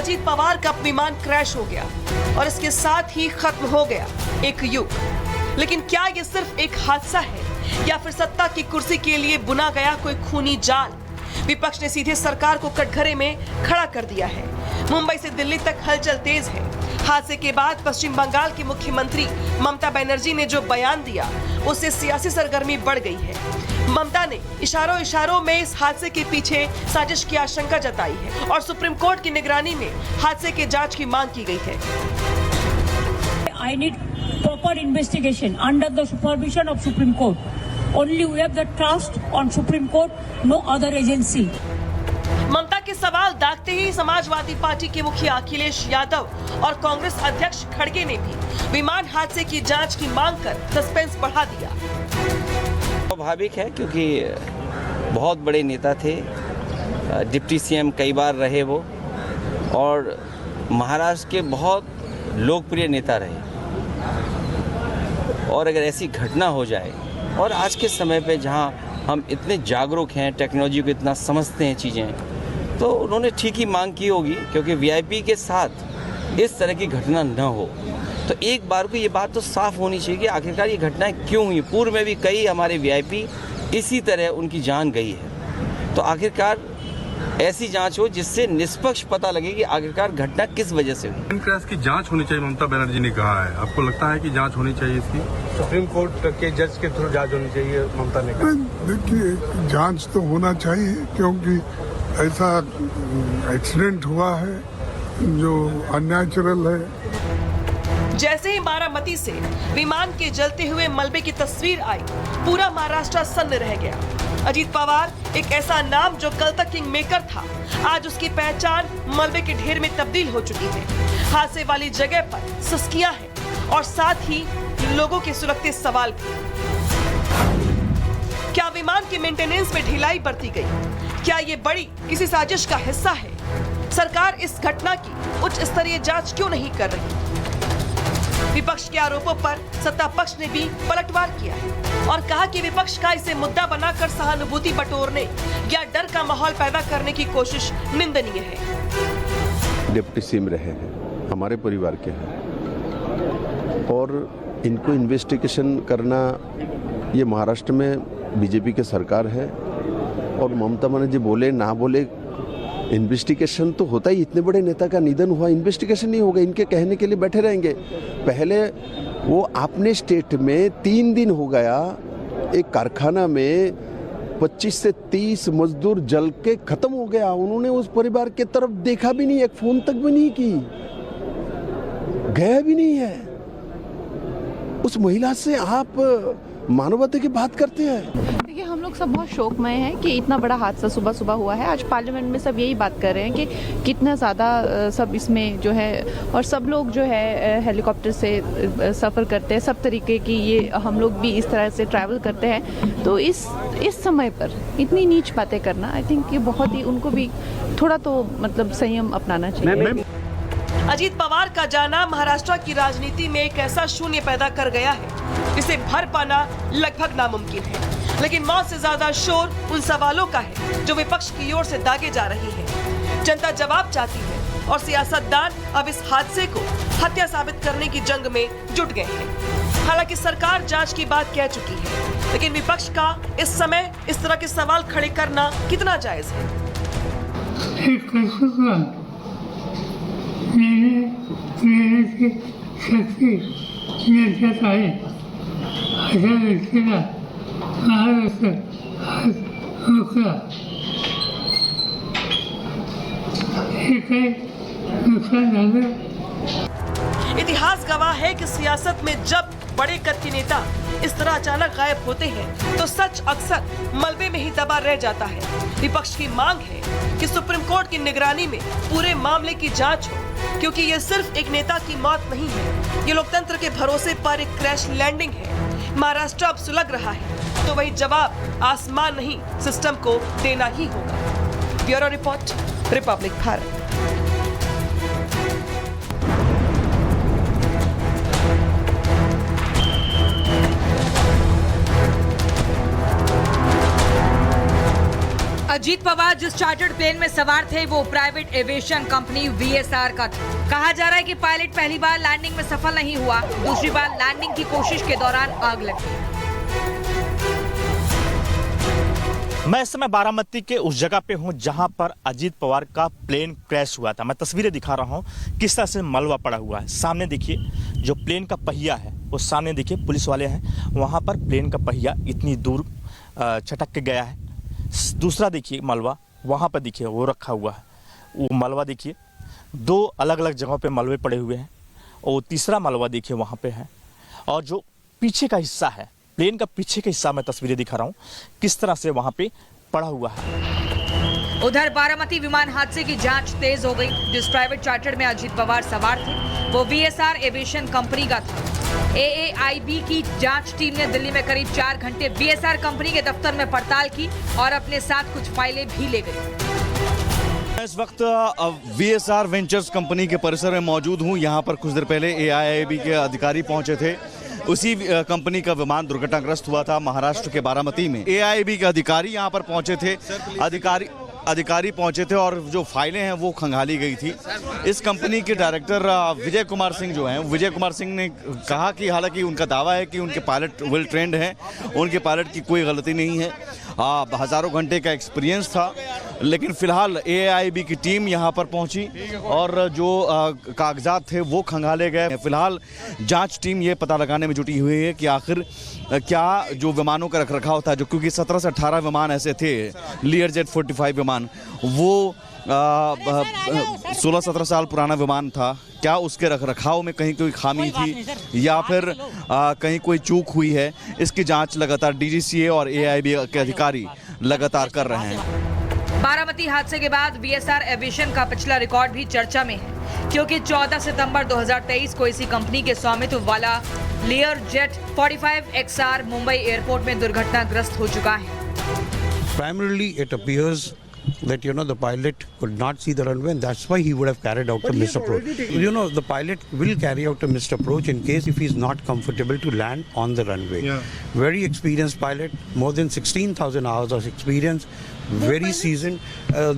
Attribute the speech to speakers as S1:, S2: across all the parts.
S1: अजीत पवार का विमान क्रैश हो गया और इसके साथ ही खत्म हो गया एक युग। लेकिन क्या ये सिर्फ एक हादसा है या फिर सत्ता की कुर्सी के लिए बुना गया कोई खूनी जाल? विपक्ष ने सीधे सरकार को कटघरे में खड़ा कर दिया है। मुंबई से दिल्ली तक हलचल तेज है। हादसे के बाद पश्चिम बंगाल की मुख्यमंत्री ममता बनर्जी ने जो बयान दिया, उससे सियासी सरगर्मी बढ़ गई है। ममता ने इशारों में इस हादसे के पीछे साजिश की आशंका जताई है और सुप्रीम कोर्ट की निगरानी में हादसे के जांच की मांग की गई है।
S2: I need proper investigation under the supervision of Supreme Court. Only we have the trust on Supreme Court, no other agency.
S1: ममता के सवाल दागते ही समाजवादी पार्टी के मुखिया अखिलेश यादव और कांग्रेस अध्यक्ष खड़गे ने भी विमान हादसे की जांच की मांग कर सस्पेंस बढ़ा दिया।
S3: स्वाभाविक है क्योंकि बहुत बड़े नेता थे, डिप्टी सीएम कई बार रहे वो, और महाराष्ट्र के बहुत लोकप्रिय नेता रहे। और अगर ऐसी घटना हो जाए, और आज के समय पे जहां हम इतने जागरूक हैं, टेक्नोलॉजी को इतना समझते हैं चीज़ें, तो उन्होंने ठीक ही मांग की होगी क्योंकि वीआईपी के साथ इस तरह की घटना न हो। तो एक बार को ये बात तो साफ होनी चाहिए कि आखिरकार ये घटनाएं क्यों हुई। पूर्व में भी कई हमारे वीआईपी इसी तरह उनकी जान गई है। तो आखिरकार ऐसी जांच हो जिससे निष्पक्ष पता लगे कि आखिरकार घटना किस वजह से हुई।
S4: प्लेन क्रैश की जांच होनी चाहिए, ममता बनर्जी ने कहा है। आपको लगता है कि जांच होनी चाहिए इसकी?
S5: सुप्रीम कोर्ट के जज के थ्रू जांच होनी चाहिए, ममता ने कहा।
S6: देखिए, जांच तो होना चाहिए क्योंकि ऐसा एक्सीडेंट हुआ है जो अननेचुरल है।
S1: जैसे ही बारामती से विमान के जलते हुए मलबे की तस्वीर आई, पूरा महाराष्ट्र सन्न रह गया। अजीत पवार एक ऐसा नाम जो कल तक किंग मेकर था, आज उसकी पहचान मलबे के ढेर में तब्दील हो चुकी है। हादसे वाली जगह पर सिसकियां हैं और साथ ही लोगों के सुलगते सवाल भी। क्या विमान के मेंटेनेंस में ढिलाई बरती गई? क्या ये बड़ी किसी साजिश का हिस्सा है? सरकार इस घटना की उच्च स्तरीय जांच क्यों नहीं कर रही? विपक्ष के आरोपों पर सत्ता पक्ष ने भी पलटवार किया है और कहा कि विपक्ष का इसे मुद्दा बनाकर सहानुभूति बटोरने या डर का माहौल पैदा करने की कोशिश निंदनीय है।
S7: डिप्टी सीएम रहे हैं, हमारे परिवार के हैं, और इनको इन्वेस्टिगेशन करना, ये महाराष्ट्र में बीजेपी की सरकार है और ममता बनर्जी बोले ना बोले इन्वेस्टिगेशन तो होता ही। इतने बड़े नेता का निधन हुआ, इन्वेस्टिगेशन नहीं होगा, इनके कहने के लिए बैठे रहेंगे। पहले वो अपने स्टेट में 3 दिन हो गया, एक कारखाना में 25 से 30 मजदूर जल के खत्म हो गया। उन्होंने उस परिवार के तरफ देखा भी नहीं, एक फोन तक भी नहीं की, गया भी नहीं है। उस महिला से आप मानवता की बात करते हैं।
S8: देखिए, हम लोग सब बहुत शोकमय हैं कि इतना बड़ा हादसा सुबह सुबह हुआ है। आज पार्लियामेंट में सब यही बात कर रहे हैं कि कितना ज़्यादा सब इसमें जो है, और सब लोग जो है हेलीकॉप्टर से सफ़र करते हैं, सब तरीके की, ये हम लोग भी इस तरह से ट्रैवल करते हैं। तो इस समय पर इतनी नीच बातें करना, आई थिंक ये बहुत ही, उनको भी थोड़ा तो मतलब संयम अपनाना चाहिए।
S1: अजीत पवार का जाना महाराष्ट्र की राजनीति में एक ऐसा शून्य पैदा कर गया है जिसे भर पाना लगभग नामुमकिन है। लेकिन मौत से ज्यादा शोर उन सवालों का है जो विपक्ष की ओर से दागे जा रही है। जनता जवाब चाहती है और सियासतदान अब इस हादसे को हत्या साबित करने की जंग में जुट गए हैं। हालांकि सरकार जांच की बात कह चुकी है, लेकिन विपक्ष का इस समय इस तरह के सवाल खड़े करना कितना जायज है?
S9: मेरे शक्ती ज्यादा आहे, अशा व्यक्तीला महाराष्ट्र रोखला, हे काही नुकसान झालं।
S1: इतिहास गवाह है कि सियासत में जब बड़े कद के नेता इस तरह अचानक गायब होते हैं तो सच अक्सर मलबे में ही दबा रह जाता है। विपक्ष की मांग है कि सुप्रीम कोर्ट की निगरानी में पूरे मामले की जांच हो, क्योंकि ये सिर्फ एक नेता की मौत नहीं है, ये लोकतंत्र के भरोसे पर एक क्रैश लैंडिंग है। महाराष्ट्र अब सुलग रहा है तो वही जवाब आसमान नहीं, सिस्टम को देना ही होगा। Bureau report, Republic Bharat.
S10: Ajit Pawar जिस चार्टर्ड प्लेन में सवार थे वो प्राइवेट एविएशन कंपनी VSR का था। कहा जा रहा है कि पायलट पहली बार लैंडिंग में सफल नहीं हुआ, दूसरी बार लैंडिंग की कोशिश के दौरान आग लगी।
S11: मैं इस समय बारामती के उस जगह पे हूं जहां पर अजीत पवार का प्लेन क्रैश हुआ था। मैं तस्वीरें दिखा रहा हूं किस तरह से मलबा पड़ा हुआ है। सामने देखिए जो प्लेन का पहिया है वो सामने देखिए पुलिस वाले हैं, वहां पर प्लेन का पहिया इतनी दूर छटक के गया है। दूसरा देखिए मलबा वहां पर देखिए वो रखा हुआ है, वो मलबा देखिए 2 अलग अलग जगहों पे मलबे पड़े हुए हैं और तीसरा मलबा देखिए वहां पे है। और जो पीछे का हिस्सा है प्लेन का पीछे का हिस्सा मैं तस्वीरें दिखा रहा हूँ किस तरह से वहां पे पड़ा हुआ है।
S10: उधर बारामती विमान हादसे की जांच तेज हो गई। जिस प्राइवेट चार्टर्ड में अजीत पवार सवार थे वो VSR एविएशन कंपनी का था। AAIB की जांच टीम ने दिल्ली में करीब 4 घंटे VSR कंपनी के दफ्तर में पड़ताल की और अपने साथ कुछ फाइलें भी ले गई।
S12: इस वक्त VSR वेंचर्स कंपनी के परिसर में मौजूद हूं। यहां पर कुछ देर पहले AIIB के अधिकारी पहुंचे थे। उसी कंपनी का विमान दुर्घटनाग्रस्त हुआ था महाराष्ट्र के बारामती में। AIIB के अधिकारी यहां पर पहुंचे थे, अधिकारी पहुंचे थे और जो फाइलें हैं वो खंगाली गई थी। इस कंपनी के डायरेक्टर विजय कुमार सिंह जो हैं, विजय कुमार सिंह ने कहा कि हालांकि उनका दावा है कि उनके पायलट वेल ट्रेंड हैं, उनके पायलट की कोई गलती नहीं है, हज़ारों घंटे का एक्सपीरियंस था। लेकिन फिलहाल AIIB की टीम यहाँ पर पहुंची और जो कागजात थे वो खंगाले गए। फिलहाल जांच टीम ये पता लगाने में जुटी हुई है कि आखिर क्या जो विमानों का रखरखाव था, जो क्योंकि 17 से 18 विमान ऐसे थे लियर जेट 45 विमान, वो 16-17 साल पुराना विमान था, क्या उसके रखरखाव में कहीं कोई खामी थी या फिर कहीं कोई चूक हुई है, इसकी जांच लगातार DGCA और AIIB के अधिकारी लगातार कर रहे हैं।
S10: बारामती हादसे के बाद VSR एविएशन का पिछला रिकॉर्ड भी चर्चा में है, क्योंकि 14 सितंबर 2023 को इसी कंपनी के स्वामित्व वाला layer jet 45 XR Mumbai airport में दुर्घटनाग्रस्त हो चुका है।
S5: Primarily, it appears that the pilot could not see the runway, and that's why he would have carried out a missed approach. The pilot will carry out a missed approach in case if he's not comfortable to land on the runway. Very experienced pilot, more than 16,000 hours of experience, very seasoned.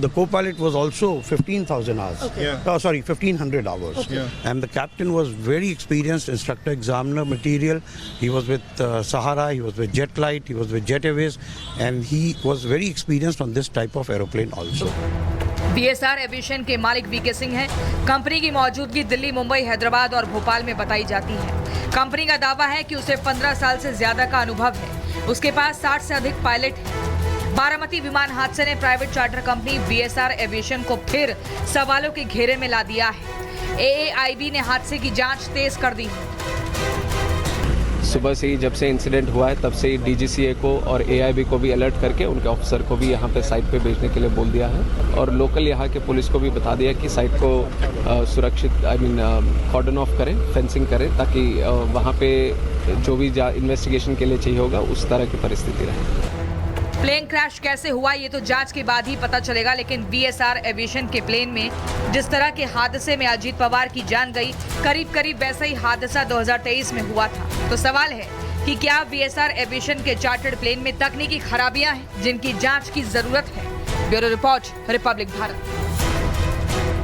S5: The co-pilot was also 15,000 hours. 1,500 hours. And the captain was very experienced instructor examiner material. He was with Sahara, he was with Jetlight, he was with Jet Airways, and he was very experienced on this type of aeroplane also.
S10: VSR aviation के मालिक VK Singh हैं। Company की मौजूदगी दिल्ली, मुंबई, हैदराबाद और भोपाल में बताई जाती है। कंपनी का दावा है कि उसे 15 साल से ज्यादा का अनुभव है। उसके पास 60 से अधिक पायलट हैं। बारामती विमान हादसे ने private charter company VSR aviation को फिर सवालों के घेरे में ला दिया है। AAIB ने हादसे की जांच तेज कर दी है।
S13: सुबह से ही जब से इंसिडेंट हुआ है तब से ही DGCA को और AIIB को भी अलर्ट करके उनके ऑफिसर को भी यहाँ पे साइट पे भेजने के लिए बोल दिया है और लोकल यहाँ के पुलिस को भी बता दिया कि साइट को सुरक्षित कॉर्डन ऑफ करें, फेंसिंग करें, ताकि वहाँ पे जो भी इन्वेस्टिगेशन के लिए चाहिए होगा उस तरह की परिस्थिति रहे।
S10: प्लेन क्रैश कैसे हुआ ये तो जांच के बाद ही पता चलेगा, लेकिन VSR एविएशन के प्लेन में जिस तरह के हादसे में अजीत पवार की जान गई, करीब वैसा ही हादसा 2023 में हुआ था। तो सवाल है कि क्या VSR एविएशन के चार्टर्ड प्लेन में तकनीकी खराबियां हैं जिनकी जांच की जरूरत है। Bureau report, Republic Bharat.